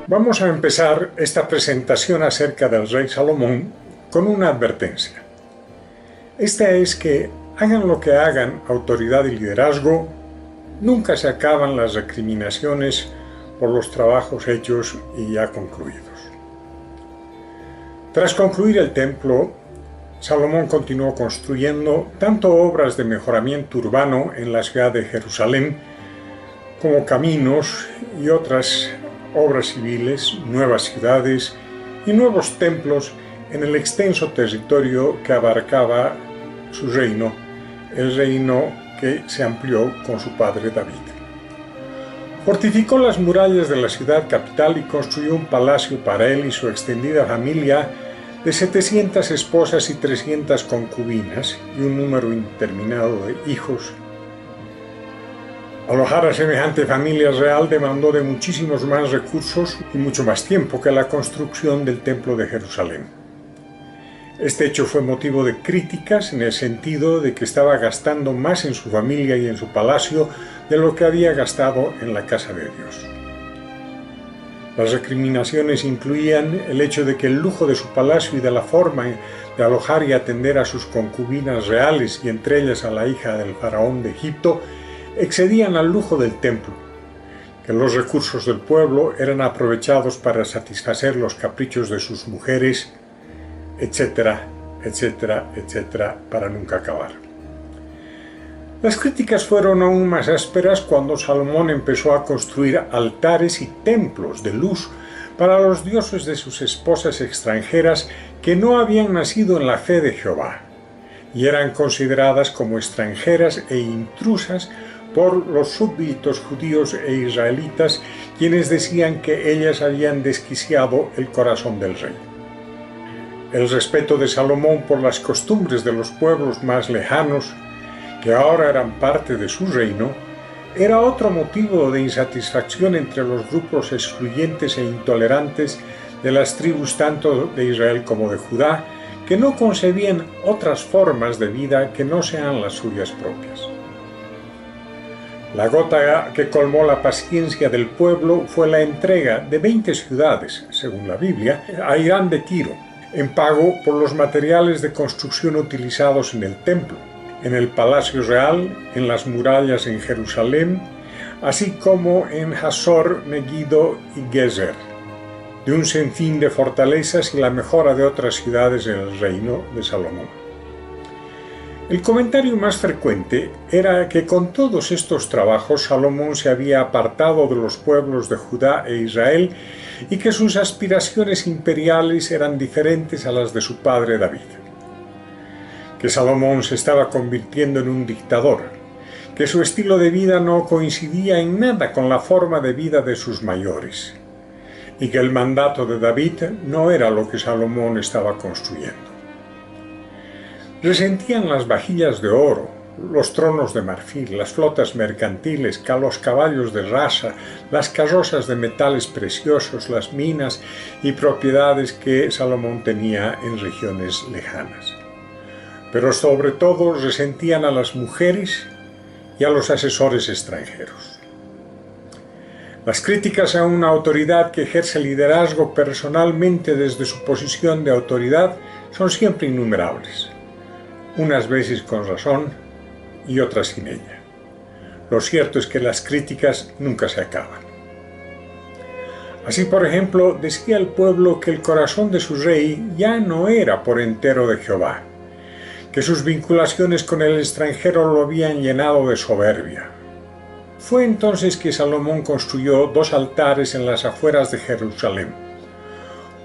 Vamos a empezar esta presentación acerca del rey Salomón con una advertencia. Esta es que hagan lo que hagan autoridad y liderazgo, nunca se acaban las recriminaciones por los trabajos hechos y ya concluidos. Tras concluir el templo, Salomón continuó construyendo tanto obras de mejoramiento urbano en la ciudad de Jerusalén como caminos y otras obras civiles, nuevas ciudades y nuevos templos en el extenso territorio que abarcaba su reino, el reino que se amplió con su padre David. Fortificó las murallas de la ciudad capital y construyó un palacio para él y su extendida familia de 700 esposas y 300 concubinas y un número indeterminado de hijos. Alojar a semejante familia real demandó de muchísimos más recursos y mucho más tiempo que la construcción del Templo de Jerusalén. Este hecho fue motivo de críticas en el sentido de que estaba gastando más en su familia y en su palacio de lo que había gastado en la casa de Dios. Las recriminaciones incluían el hecho de que el lujo de su palacio y de la forma de alojar y atender a sus concubinas reales y entre ellas a la hija del faraón de Egipto excedían al lujo del templo, que los recursos del pueblo eran aprovechados para satisfacer los caprichos de sus mujeres, etcétera, etcétera, etcétera, para nunca acabar. Las críticas fueron aún más ásperas cuando Salomón empezó a construir altares y templos de luz para los dioses de sus esposas extranjeras que no habían nacido en la fe de Jehová y eran consideradas como extranjeras e intrusas por los súbditos judíos e israelitas, quienes decían que ellas habían desquiciado el corazón del rey. El respeto de Salomón por las costumbres de los pueblos más lejanos, que ahora eran parte de su reino, era otro motivo de insatisfacción entre los grupos excluyentes e intolerantes de las tribus tanto de Israel como de Judá, que no concebían otras formas de vida que no sean las suyas propias. La gota que colmó la paciencia del pueblo fue la entrega de 20 ciudades, según la Biblia, a Irán de Tiro, en pago por los materiales de construcción utilizados en el templo, en el Palacio Real, en las murallas en Jerusalén, así como en Hazor, Megiddo y Gezer, de un sinfín de fortalezas y la mejora de otras ciudades en el reino de Salomón. El comentario más frecuente era que con todos estos trabajos Salomón se había apartado de los pueblos de Judá e Israel y que sus aspiraciones imperiales eran diferentes a las de su padre David. Que Salomón se estaba convirtiendo en un dictador, que su estilo de vida no coincidía en nada con la forma de vida de sus mayores, y que el mandato de David no era lo que Salomón estaba construyendo. Resentían las vajillas de oro, los tronos de marfil, las flotas mercantiles, los caballos de raza, las carrozas de metales preciosos, las minas y propiedades que Salomón tenía en regiones lejanas. Pero sobre todo resentían a las mujeres y a los asesores extranjeros. Las críticas a una autoridad que ejerce liderazgo personalmente desde su posición de autoridad son siempre innumerables, unas veces con razón y otras sin ella. Lo cierto es que las críticas nunca se acaban. Así, por ejemplo, decía el pueblo que el corazón de su rey ya no era por entero de Jehová, que sus vinculaciones con el extranjero lo habían llenado de soberbia. Fue entonces que Salomón construyó 2 altares en las afueras de Jerusalén,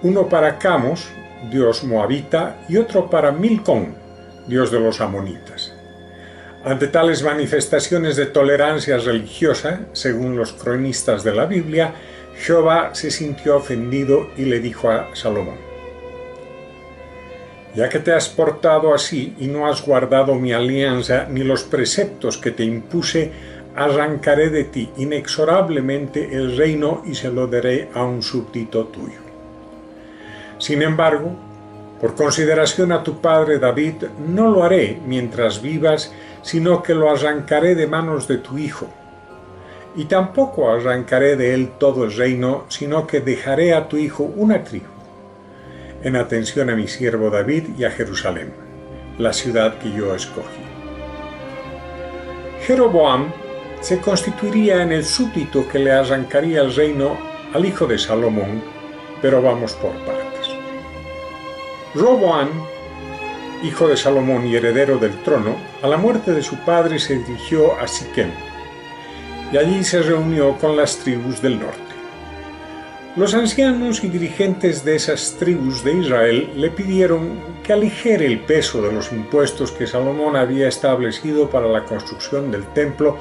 uno para Camos, dios moabita, y otro para Milcom, dios de los amonitas. Ante tales manifestaciones de tolerancia religiosa, según los cronistas de la Biblia, Jehová se sintió ofendido y le dijo a Salomón: «Ya que te has portado así y no has guardado mi alianza ni los preceptos que te impuse, arrancaré de ti inexorablemente el reino y se lo daré a un súbdito tuyo. Sin embargo, por consideración a tu padre David, no lo haré mientras vivas, sino que lo arrancaré de manos de tu hijo. y tampoco arrancaré de él todo el reino, sino que dejaré a tu hijo una tribu, en atención a mi siervo David y a Jerusalén, la ciudad que yo escogí. Jeroboam se constituiría en el súbdito que le arrancaría el reino al hijo de Salomón, pero vamos por partes. Roboam, hijo de Salomón y heredero del trono, a la muerte de su padre se dirigió a Siquem, y allí se reunió con las tribus del norte. Los ancianos y dirigentes de esas tribus de Israel le pidieron que aligere el peso de los impuestos que Salomón había establecido para la construcción del templo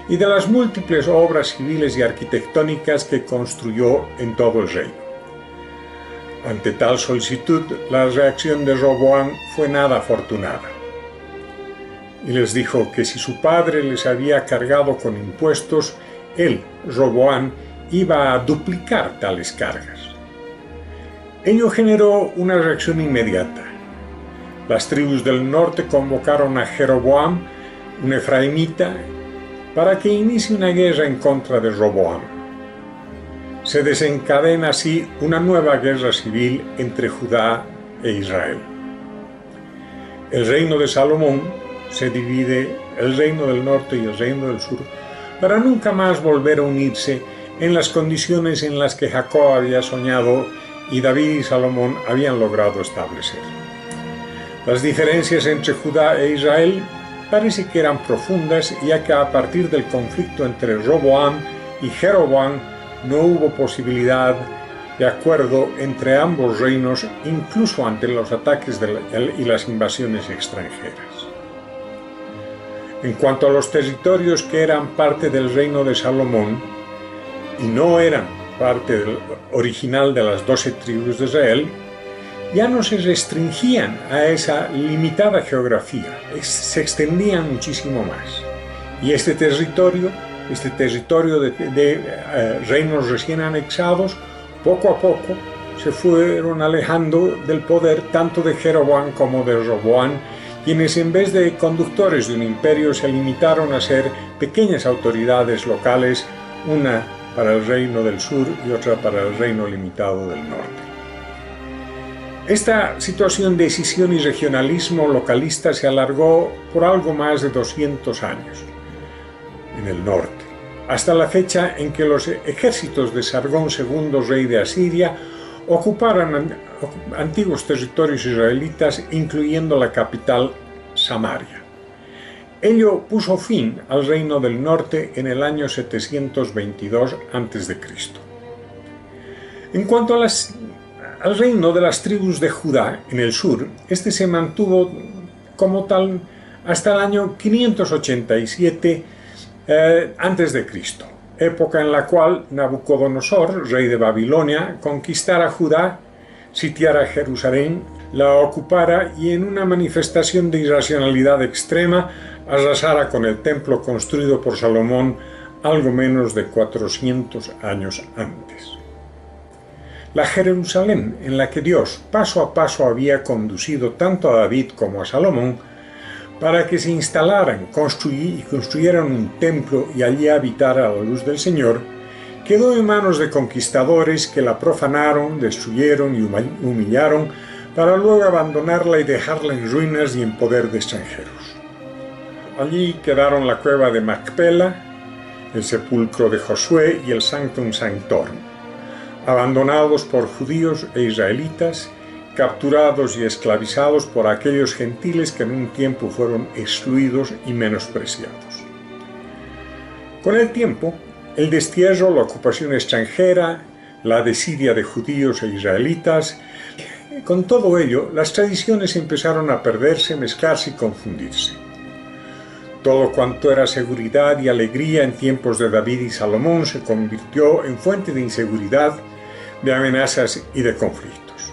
y de las múltiples obras civiles y arquitectónicas que construyó en todo el reino. Ante tal solicitud, la reacción de Roboam fue nada afortunada. Y les dijo que si su padre les había cargado con impuestos, él, Roboam, iba a duplicar tales cargas. Ello generó una reacción inmediata. Las tribus del norte convocaron a Jeroboam, un efraimita, para que inicie una guerra en contra de Roboam. Se desencadena así una nueva guerra civil entre Judá e Israel. El reino de Salomón se divide, el reino del norte y el reino del sur, para nunca más volver a unirse en las condiciones en las que Jacob había soñado y David y Salomón habían logrado establecer. Las diferencias entre Judá e Israel parece que eran profundas, ya que a partir del conflicto entre Roboam y Jeroboam no hubo posibilidad de acuerdo entre ambos reinos, incluso ante los ataques y las invasiones extranjeras. En cuanto a los territorios que eran parte del reino de Salomón y no eran parte original de las 12 tribus de Israel, ya no se restringían a esa limitada geografía, se extendían muchísimo más. Y este territorio de reinos recién anexados, poco a poco se fueron alejando del poder tanto de Jeroboam como de Roboam, quienes en vez de conductores de un imperio se limitaron a ser pequeñas autoridades locales, una para el reino del sur y otra para el reino limitado del norte. Esta situación de escisión y regionalismo localista se alargó por algo más de 200 años en el norte, hasta la fecha en que los ejércitos de Sargón II, rey de Asiria, ocuparon antiguos territorios israelitas, incluyendo la capital Samaria. Ello puso fin al reino del norte en el año 722 a.C. En cuanto al reino de las tribus de Judá en el sur, este se mantuvo como tal hasta el año 587 a.C., época en la cual Nabucodonosor, rey de Babilonia, conquistara Judá, sitiara Jerusalén, la ocupara y en una manifestación de irracionalidad extrema arrasara con el templo construido por Salomón algo menos de 400 años antes. La Jerusalén en la que Dios paso a paso había conducido tanto a David como a Salomón para que se instalaran y construyeran un templo y allí habitara a la luz del Señor, quedó en manos de conquistadores que la profanaron, destruyeron y humillaron para luego abandonarla y dejarla en ruinas y en poder de extranjeros. Allí quedaron la cueva de Macpela, el sepulcro de Josué y el Sanctum Sanctorum, abandonados por judíos e israelitas, capturados y esclavizados por aquellos gentiles que en un tiempo fueron excluidos y menospreciados. Con el tiempo, el destierro, la ocupación extranjera, la desidia de judíos e israelitas, con todo ello, las tradiciones empezaron a perderse, mezclarse y confundirse. Todo cuanto era seguridad y alegría en tiempos de David y Salomón se convirtió en fuente de inseguridad, de amenazas y de conflictos.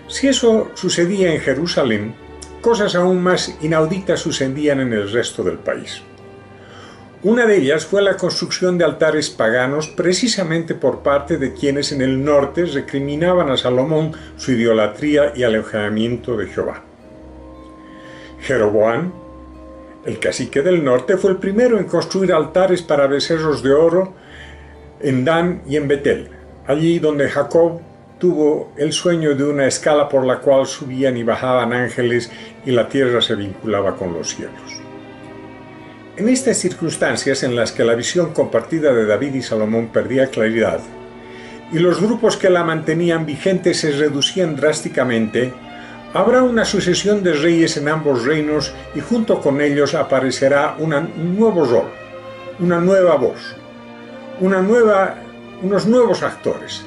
Si eso sucedía en Jerusalén, cosas aún más inauditas sucedían en el resto del país. Una de ellas fue la construcción de altares paganos precisamente por parte de quienes en el norte recriminaban a Salomón su idolatría y alejamiento de Jehová. Jeroboam, el cacique del norte, fue el primero en construir altares para becerros de oro en Dan y en Betel, allí donde Jacob tuvo el sueño de una escala por la cual subían y bajaban ángeles y la tierra se vinculaba con los cielos. En estas circunstancias en las que la visión compartida de David y Salomón perdía claridad y los grupos que la mantenían vigente se reducían drásticamente, habrá una sucesión de reyes en ambos reinos y junto con ellos aparecerá un nuevo rol, una nueva voz, unos nuevos actores.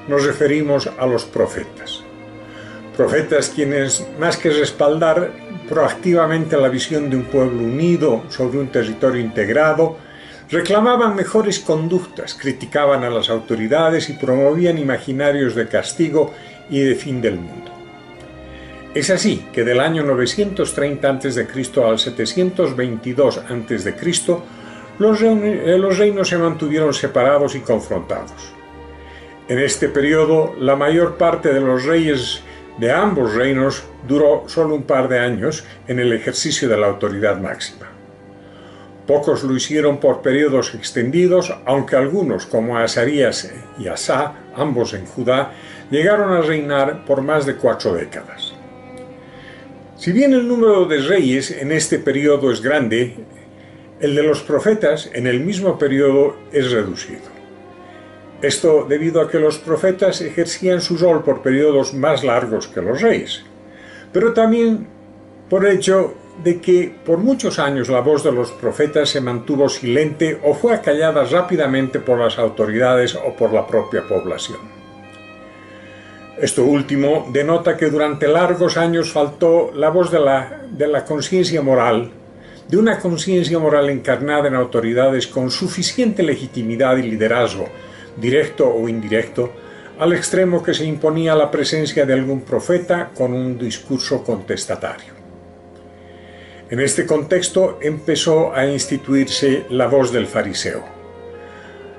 Nos referimos a los profetas. Profetas quienes, más que respaldar proactivamente la visión de un pueblo unido sobre un territorio integrado, reclamaban mejores conductas, criticaban a las autoridades y promovían imaginarios de castigo y de fin del mundo. Es así que del año 930 a.C. al 722 a.C., los reinos se mantuvieron separados y confrontados. En este periodo, la mayor parte de los reyes de ambos reinos duró solo un par de años en el ejercicio de la autoridad máxima. Pocos lo hicieron por periodos extendidos, aunque algunos, como Azarías y Asa, ambos en Judá, llegaron a reinar por más de 4 décadas. Si bien el número de reyes en este periodo es grande, el de los profetas en el mismo periodo es reducido. Esto debido a que los profetas ejercían su rol por periodos más largos que los reyes, pero también por el hecho de que por muchos años la voz de los profetas se mantuvo silente o fue acallada rápidamente por las autoridades o por la propia población. Esto último denota que durante largos años faltó la voz de la conciencia moral, de una conciencia moral encarnada en autoridades con suficiente legitimidad y liderazgo, directo o indirecto, al extremo que se imponía la presencia de algún profeta con un discurso contestatario. En este contexto empezó a instituirse la voz del fariseo,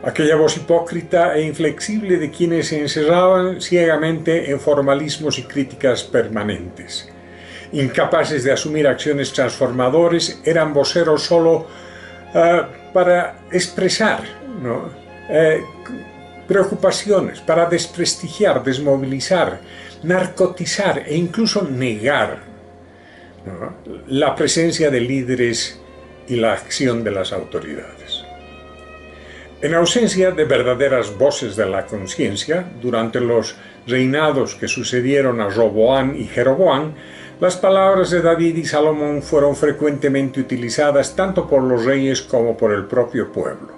aquella voz hipócrita e inflexible de quienes se encerraban ciegamente en formalismos y críticas permanentes. Incapaces de asumir acciones transformadoras, eran voceros solo para expresar, preocupaciones, para desprestigiar, desmovilizar, narcotizar e incluso negar la presencia de líderes y la acción de las autoridades. En ausencia de verdaderas voces de la conciencia, durante los reinados que sucedieron a Roboam y Jeroboam, las palabras de David y Salomón fueron frecuentemente utilizadas tanto por los reyes como por el propio pueblo.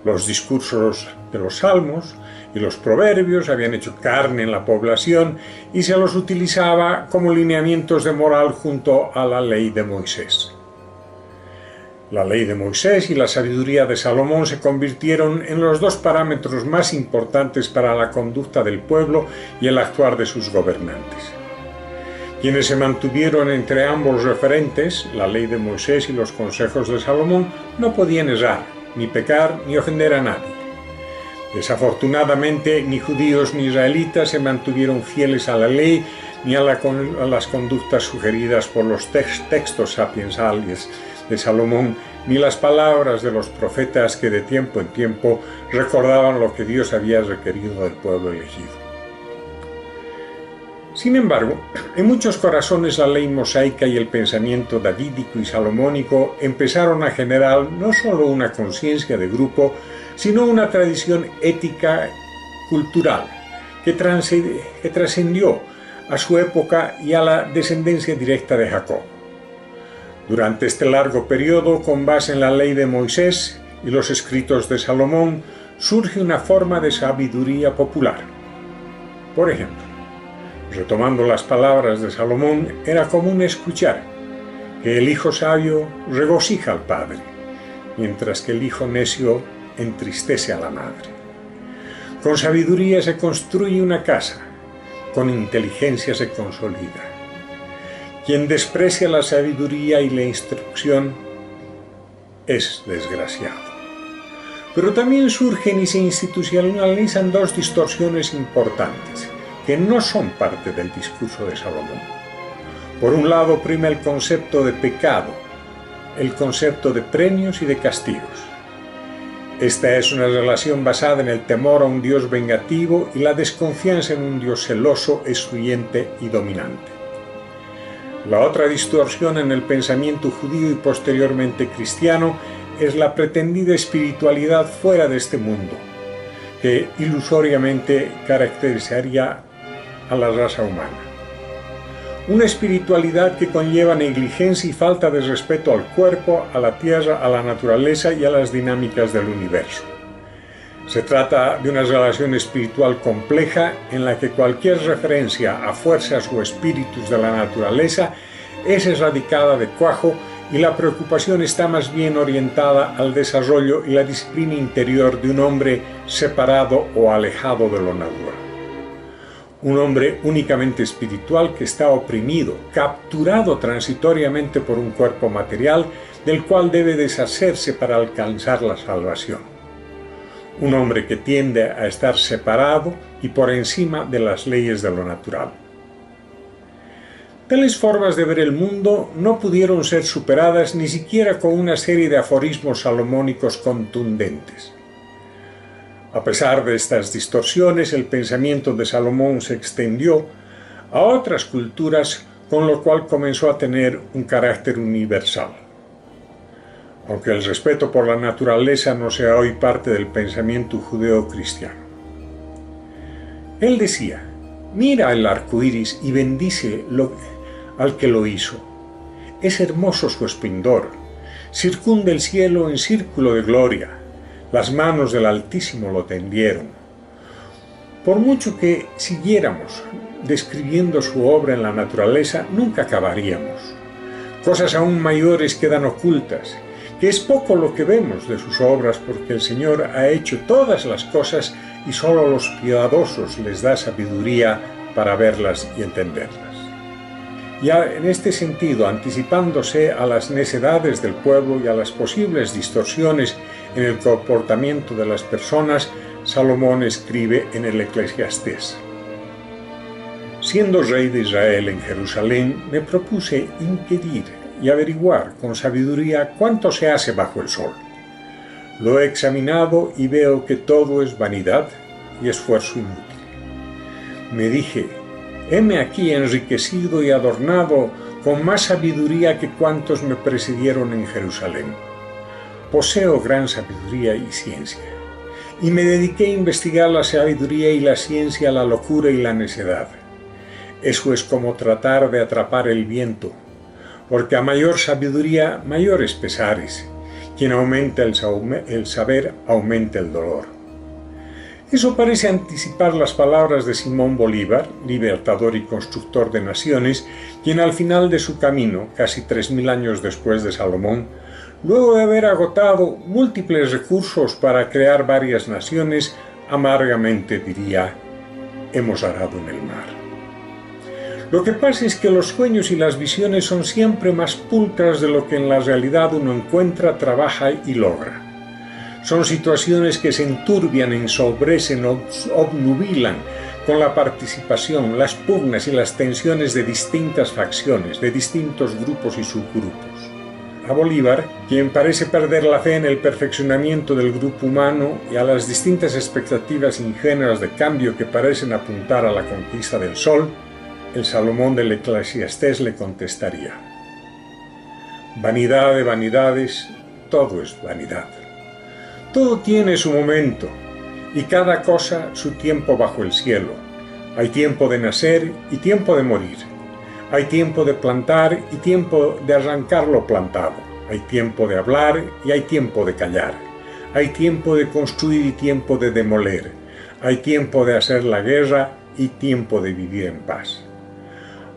Los discursos de los salmos y los proverbios habían hecho carne en la población y se los utilizaba como lineamientos de moral junto a la ley de Moisés. La ley de Moisés y la sabiduría de Salomón se convirtieron en los dos parámetros más importantes para la conducta del pueblo y el actuar de sus gobernantes. Quienes se mantuvieron entre ambos referentes, la ley de Moisés y los consejos de Salomón, no podían errar, ni pecar, ni ofender a nadie. Desafortunadamente, ni judíos ni israelitas se mantuvieron fieles a la ley ni a las conductas sugeridas por los textos sapiensales de Salomón, ni las palabras de los profetas que de tiempo en tiempo recordaban lo que Dios había requerido del pueblo elegido. Sin embargo, en muchos corazones la ley mosaica y el pensamiento davídico y salomónico empezaron a generar no solo una conciencia de grupo, sino una tradición ética cultural que trascendió a su época y a la descendencia directa de Jacob. Durante este largo periodo, con base en la ley de Moisés y los escritos de Salomón, surge una forma de sabiduría popular. Por ejemplo, retomando las palabras de Salomón, era común escuchar que el hijo sabio regocija al padre, mientras que el hijo necio entristece a la madre. Con sabiduría se construye una casa, con inteligencia se consolida. Quien desprecia la sabiduría y la instrucción es desgraciado. Pero también surgen y se institucionalizan dos distorsiones importantes, que no son parte del discurso de Salomón. Por un lado prima el concepto de pecado, el concepto de premios y de castigos. Esta es una relación basada en el temor a un Dios vengativo y la desconfianza en un Dios celoso, excluyente y dominante. La otra distorsión en el pensamiento judío y posteriormente cristiano es la pretendida espiritualidad fuera de este mundo, que ilusoriamente caracterizaría a la raza humana. Una espiritualidad que conlleva negligencia y falta de respeto al cuerpo, a la tierra, a la naturaleza y a las dinámicas del universo. Se trata de una relación espiritual compleja en la que cualquier referencia a fuerzas o espíritus de la naturaleza es erradicada de cuajo y la preocupación está más bien orientada al desarrollo y la disciplina interior de un hombre separado o alejado de lo natural. Un hombre únicamente espiritual que está oprimido, capturado transitoriamente por un cuerpo material del cual debe deshacerse para alcanzar la salvación. Un hombre que tiende a estar separado y por encima de las leyes de lo natural. Tales formas de ver el mundo no pudieron ser superadas ni siquiera con una serie de aforismos salomónicos contundentes. A pesar de estas distorsiones, el pensamiento de Salomón se extendió a otras culturas, con lo cual comenzó a tener un carácter universal. Aunque el respeto por la naturaleza no sea hoy parte del pensamiento judeo-cristiano. Él decía: mira el arco iris y bendice al que lo hizo. Es hermoso su esplendor, circunda el cielo en círculo de gloria. Las manos del Altísimo lo tendieron. Por mucho que siguiéramos describiendo su obra en la naturaleza, nunca acabaríamos. Cosas aún mayores quedan ocultas, que es poco lo que vemos de sus obras, porque el Señor ha hecho todas las cosas y solo a los piadosos les da sabiduría para verlas y entenderlas. Ya en este sentido, anticipándose a las necedades del pueblo y a las posibles distorsiones en el comportamiento de las personas, Salomón escribe en el Eclesiastés: siendo rey de Israel en Jerusalén, me propuse inquirir y averiguar con sabiduría cuánto se hace bajo el sol. Lo he examinado y veo que todo es vanidad y esfuerzo inútil. Me dije: heme aquí enriquecido y adornado con más sabiduría que cuantos me precedieron en Jerusalén. Poseo gran sabiduría y ciencia, y me dediqué a investigar la sabiduría y la ciencia, la locura y la necedad. Eso es como tratar de atrapar el viento, porque a mayor sabiduría, mayores pesares. Quien aumenta el saber, aumenta el dolor. Eso parece anticipar las palabras de Simón Bolívar, libertador y constructor de naciones, quien al final de su camino, casi 3000 años después de Salomón, luego de haber agotado múltiples recursos para crear varias naciones, amargamente diría: hemos arado en el mar. Lo que pasa es que los sueños y las visiones son siempre más pulcras de lo que en la realidad uno encuentra, trabaja y logra. Son situaciones que se enturbian, ensobrecen, obnubilan con la participación, las pugnas y las tensiones de distintas facciones, de distintos grupos y subgrupos. A Bolívar, quien parece perder la fe en el perfeccionamiento del grupo humano y a las distintas expectativas ingenuas de cambio que parecen apuntar a la conquista del sol, el Salomón del Eclesiastés le contestaría: vanidad de vanidades, todo es vanidad. Todo tiene su momento, y cada cosa su tiempo bajo el cielo. Hay tiempo de nacer y tiempo de morir. Hay tiempo de plantar y tiempo de arrancar lo plantado. Hay tiempo de hablar y hay tiempo de callar. Hay tiempo de construir y tiempo de demoler. Hay tiempo de hacer la guerra y tiempo de vivir en paz.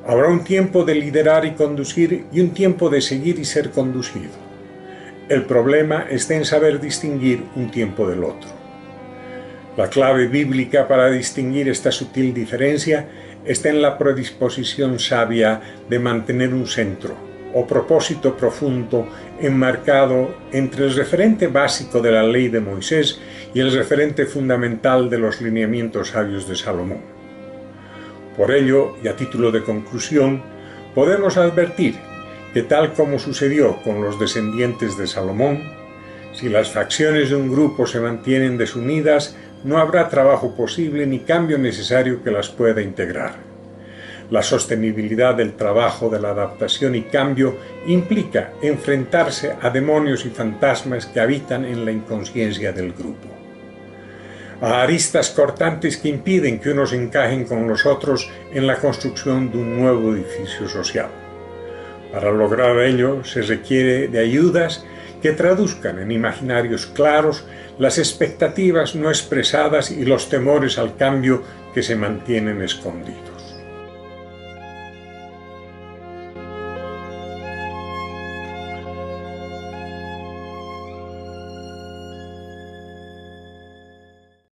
Habrá un tiempo de liderar y conducir y un tiempo de seguir y ser conducido. El problema está en saber distinguir un tiempo del otro. La clave bíblica para distinguir esta sutil diferencia está en la predisposición sabia de mantener un centro o propósito profundo enmarcado entre el referente básico de la ley de Moisés y el referente fundamental de los lineamientos sabios de Salomón. Por ello, y a título de conclusión, podemos advertir que, tal como sucedió con los descendientes de Salomón, si las facciones de un grupo se mantienen desunidas, no habrá trabajo posible ni cambio necesario que las pueda integrar. La sostenibilidad del trabajo de la adaptación y cambio implica enfrentarse a demonios y fantasmas que habitan en la inconsciencia del grupo, a aristas cortantes que impiden que unos encajen con los otros en la construcción de un nuevo edificio social. Para lograr ello se requiere de ayudas que traduzcan en imaginarios claros las expectativas no expresadas y los temores al cambio que se mantienen escondidos.